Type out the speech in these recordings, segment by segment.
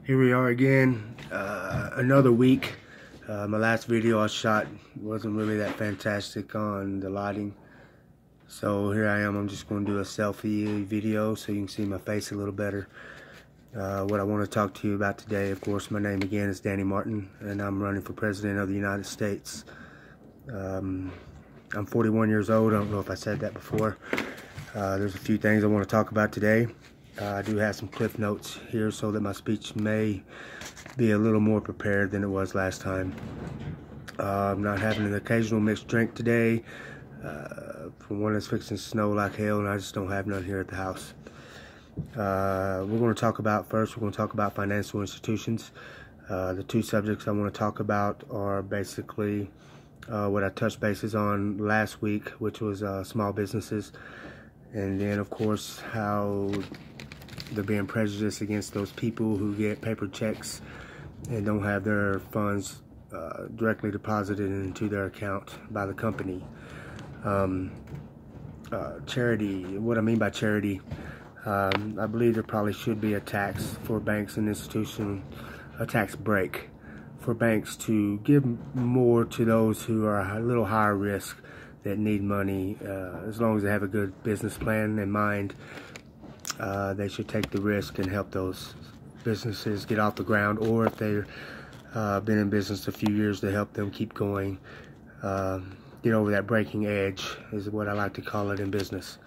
Here we are again, another week. My last video I shot wasn't really that fantastic on the lighting. So here I am, I'm just going to do a selfie video so you can see my face a little better. What I want to talk to you about today, of course, my name again is Danny Martin, and I'm running for President of the United States. I'm 41 years old, I don't know if I said that before. There's a few things I want to talk about today. I do have some cliff notes here so that my speech may be a little more prepared than it was last time. I'm not having an occasional mixed drink today. For one, it's fixing to snow like hell and I just don't have none here at the house. We're going to talk about financial institutions. The two subjects I want to talk about are basically what I touched bases on last week, which was small businesses. And then, of course, how they're being prejudiced against those people who get paper checks and don't have their funds directly deposited into their account by the company. Charity, what I mean by charity, I believe there probably should be a tax for banks and institutions, a tax break for banks to give more to those who are a little higher risk that need money. As long as they have a good business plan in mind, they should take the risk and help those businesses get off the ground, or if they've been in business a few years, to help them keep going, get over that breaking edge is what I like to call it in business.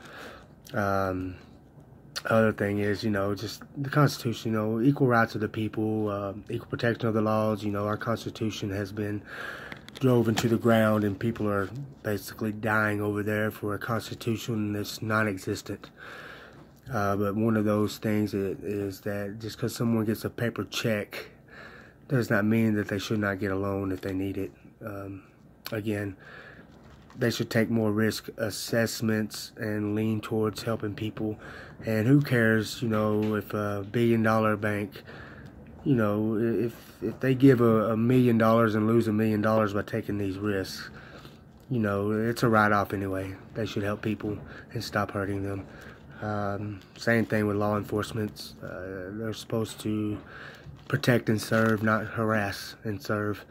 Other thing is, just the Constitution, equal rights of the people, equal protection of the laws. Our Constitution has been drove into the ground and people are basically dying over there for a Constitution that's non-existent. But one of those things is that just because someone gets a paper check does not mean that they should not get a loan if they need it. Again, they should take more risk assessments and lean towards helping people. And who cares, if a billion-dollar bank, if they give $1 million and lose $1 million by taking these risks, it's a write-off anyway. They should help people and stop hurting them. Same thing with law enforcement. They're supposed to protect and serve, not harass and serve.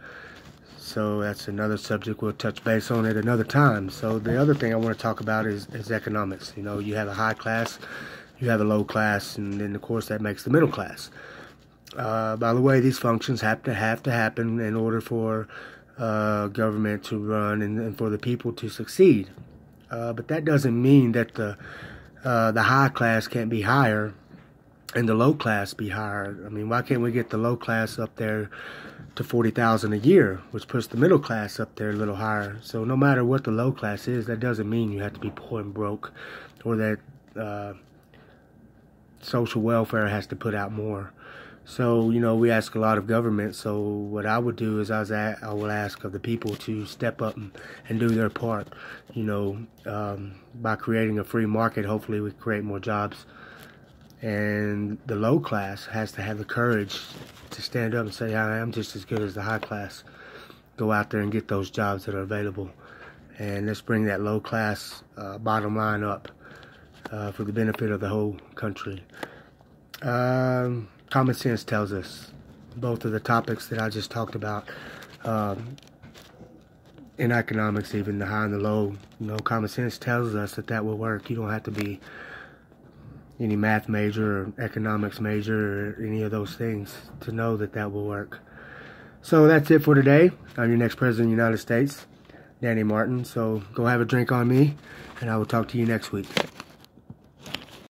So that's another subject. We'll touch base on it another time. So the other thing I want to talk about is economics. You have a high class, you have a low class, and then of course that makes the middle class. By the way, these functions have to happen in order for government to run and for the people to succeed. But that doesn't mean that the high class can't be higher and the low class be higher. I mean, why can't we get the low class up there to $40,000 a year, which puts the middle class up there a little higher? So no matter what the low class is, that doesn't mean you have to be poor and broke, or that social welfare has to put out more. So, we ask a lot of government. So what I would do is I will ask of the people to step up and do their part. By creating a free market, hopefully we create more jobs. And the low class has to have the courage to stand up and say, I'm just as good as the high class. Go out there and get those jobs that are available. And let's bring that low class bottom line up for the benefit of the whole country. Common sense tells us both of the topics that I just talked about. In economics, even the high and the low, common sense tells us that will work. You don't have to be any math major or economics major or any of those things to know that will work. So that's it for today. I'm your next President of the United States, Danny Martin. So go have a drink on me, and I will talk to you next week.